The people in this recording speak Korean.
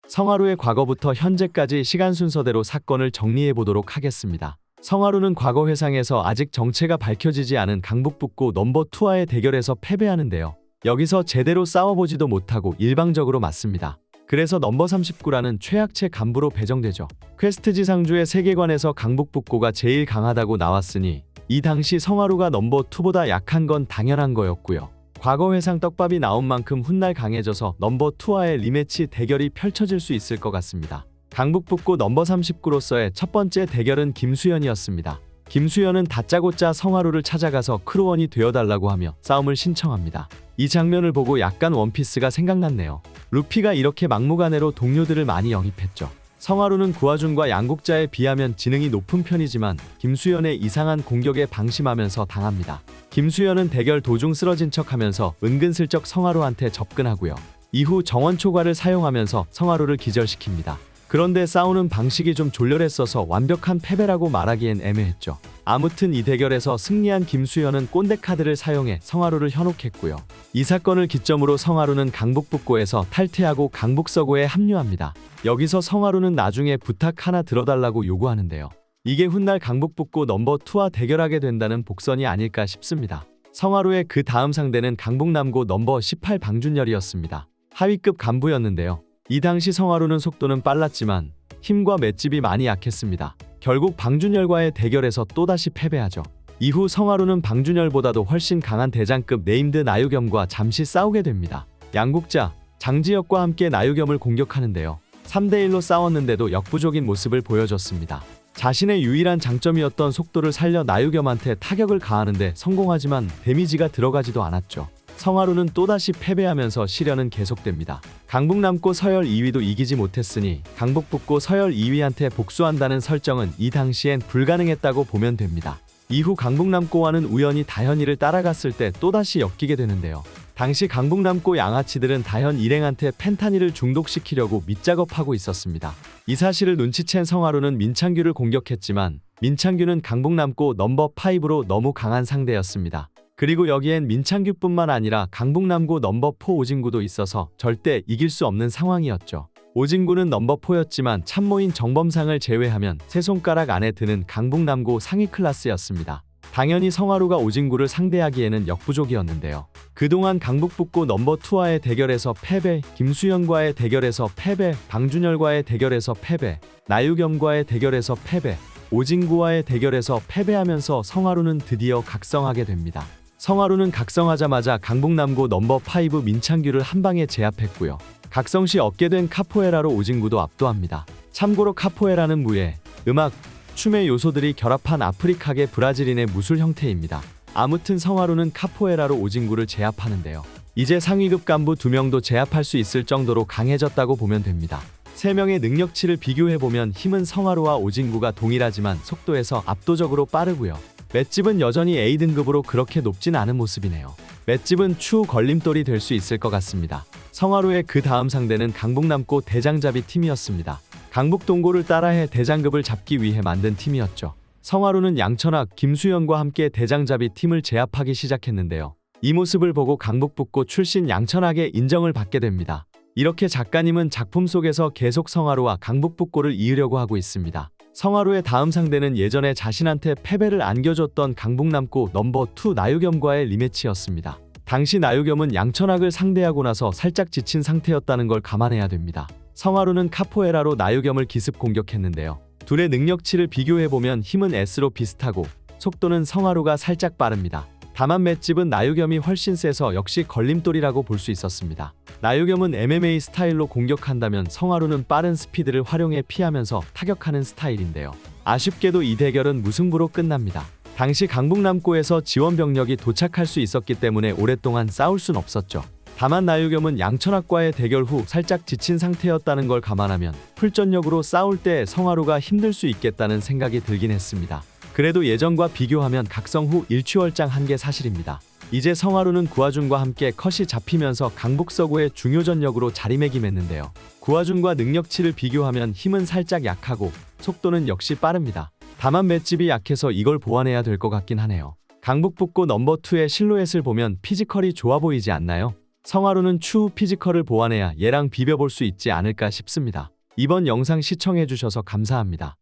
성하루의 과거부터 현재까지 시간 순서대로 사건을 정리해 보도록 하겠습니다. 성하루는 과거 회상에서 아직 정체가 밝혀지지 않은 강북북고 넘버2와의 대결에서 패배하는데요. 여기서 제대로 싸워보지도 못하고 일방적으로 맞습니다. 그래서 넘버39라는 최약체 간부로 배정되죠. 퀘스트지 상주의 세계관에서 강북북고가 제일 강하다고 나왔으니 이 당시 성하루가 넘버2보다 약한 건 당연한 거였고요. 과거 회상 떡밥이 나온 만큼 훗날 강해져서 넘버2와의 리매치 대결이 펼쳐질 수 있을 것 같습니다. 강북북고 넘버39로서의 첫 번째 대결은 김수현이었습니다. 김수현은 다짜고짜 성하루를 찾아가서 크루원이 되어달라고 하며 싸움을 신청합니다. 이 장면을 보고 약간 원피스가 생각났네요. 루피가 이렇게 막무가내로 동료들을 많이 영입했죠. 성하루는 구아준과 양국자에 비하면 지능이 높은 편이지만 김수현의 이상한 공격에 방심하면서 당합니다. 김수현은 대결 도중 쓰러진 척하면서 은근슬쩍 성하루한테 접근하고요. 이후 정원초과를 사용하면서 성하루를 기절시킵니다. 그런데 싸우는 방식이 좀 졸렬했어서 완벽한 패배라고 말하기엔 애매했죠. 아무튼 이 대결에서 승리한 김수현은 꼰대 카드를 사용해 성하루를 현혹했고요. 이 사건을 기점으로 성하루는 강북북고에서 탈퇴하고 강북서고에 합류합니다. 여기서 성하루는 나중에 부탁 하나 들어달라고 요구하는데요. 이게 훗날 강북북고 넘버2와 대결하게 된다는 복선이 아닐까 싶습니다. 성하루의 그 다음 상대는 강북남고 넘버18 방준열이었습니다. 하위급 간부였는데요. 이 당시 성하루는 속도는 빨랐지만 힘과 맷집이 많이 약했습니다. 결국 방준열과의 대결에서 또다시 패배하죠. 이후 성하루는 방준열보다도 훨씬 강한 대장급 네임드 나유겸과 잠시 싸우게 됩니다. 양국자, 장지혁과 함께 나유겸을 공격하는데요. 3대1로 싸웠는데도 역부족인 모습을 보여줬습니다. 자신의 유일한 장점이었던 속도를 살려 나유겸한테 타격을 가하는데 성공하지만 데미지가 들어가지도 않았죠. 성하루는 또다시 패배하면서 시련은 계속됩니다. 강북남고 서열 2위도 이기지 못했으니 강북북고 서열 2위한테 복수한다는 설정은 이 당시엔 불가능했다고 보면 됩니다. 이후 강북남고와는 우연히 다현이를 따라갔을 때 또다시 엮이게 되는데요. 당시 강북남고 양아치들은 다현 일행한테 펜타닐을 중독시키려고 밑작업하고 있었습니다. 이 사실을 눈치챈 성하루는 민창규를 공격했지만 민창규는 강북남고 넘버5로 너무 강한 상대였습니다. 그리고 여기엔 민창규뿐만 아니라 강북남고 넘버4 오진구도 있어서 절대 이길 수 없는 상황이었죠. 오진구는 넘버4였지만 참모인 정범상을 제외하면 세 손가락 안에 드는 강북남고 상위 클래스였습니다. 당연히 성하루가 오진구를 상대하기에는 역부족이었는데요. 그동안 강북북고 넘버2와의 대결에서 패배, 김수현과의 대결에서 패배, 방준열과의 대결에서 패배, 나유겸과의 대결에서 패배, 오진구와의 대결에서 패배하면서 성하루는 드디어 각성하게 됩니다. 성하루는 각성하자마자 강북남고 넘버5 민창규를 한방에 제압했고요. 각성 시 얻게 된 카포에라로 오진구도 압도합니다. 참고로 카포에라는 무예, 음악, 춤의 요소들이 결합한 아프리카계 브라질인의 무술 형태입니다. 아무튼 성하루는 카포에라로 오진구를 제압하는데요. 이제 상위급 간부 2명도 제압할 수 있을 정도로 강해졌다고 보면 됩니다. 3명의 능력치를 비교해보면 힘은 성하루와 오진구가 동일하지만 속도에서 압도적으로 빠르고요. 맷집은 여전히 A등급으로 그렇게 높진 않은 모습이네요. 맷집은 추후 걸림돌이 될 수 있을 것 같습니다. 성하루의 그 다음 상대는 강북남고 대장잡이 팀이었습니다. 강북동고를 따라해 대장급을 잡기 위해 만든 팀이었죠. 성하루는 양천학, 김수현과 함께 대장잡이 팀을 제압하기 시작했는데요. 이 모습을 보고 강북북고 출신 양천학의 인정을 받게 됩니다. 이렇게 작가님은 작품 속에서 계속 성하루와 강북북고를 이으려고 하고 있습니다. 성하루의 다음 상대는 예전에 자신한테 패배를 안겨줬던 강북남고 넘버2 나유겸과의 리매치였습니다. 당시 나유겸은 양천학을 상대하고 나서 살짝 지친 상태였다는 걸 감안해야 됩니다. 성하루는 카포에라로 나유겸을 기습 공격했는데요. 둘의 능력치를 비교해보면 힘은 S로 비슷하고 속도는 성하루가 살짝 빠릅니다. 다만 맷집은 나유겸이 훨씬 세서 역시 걸림돌이라고 볼 수 있었습니다. 나유겸은 MMA 스타일로 공격한다면 성하루는 빠른 스피드를 활용해 피하면서 타격하는 스타일인데요. 아쉽게도 이 대결은 무승부로 끝납니다. 당시 강북남고에서 지원병력이 도착할 수 있었기 때문에 오랫동안 싸울 순 없었죠. 다만 나유겸은 양천학과의 대결 후 살짝 지친 상태였다는 걸 감안하면 풀전력으로 싸울 때 성하루가 힘들 수 있겠다는 생각이 들긴 했습니다. 그래도 예전과 비교하면 각성 후 일취월장한 게 사실입니다. 이제 성하루는 구아준과 함께 컷이 잡히면서 강북서구의 중요 전력으로 자리매김했는데요. 구아준과 능력치를 비교하면 힘은 살짝 약하고 속도는 역시 빠릅니다. 다만 맷집이 약해서 이걸 보완해야 될 것 같긴 하네요. 강북북고 넘버2의 실루엣을 보면 피지컬이 좋아 보이지 않나요? 성하루는 추후 피지컬을 보완해야 얘랑 비벼볼 수 있지 않을까 싶습니다. 이번 영상 시청해주셔서 감사합니다.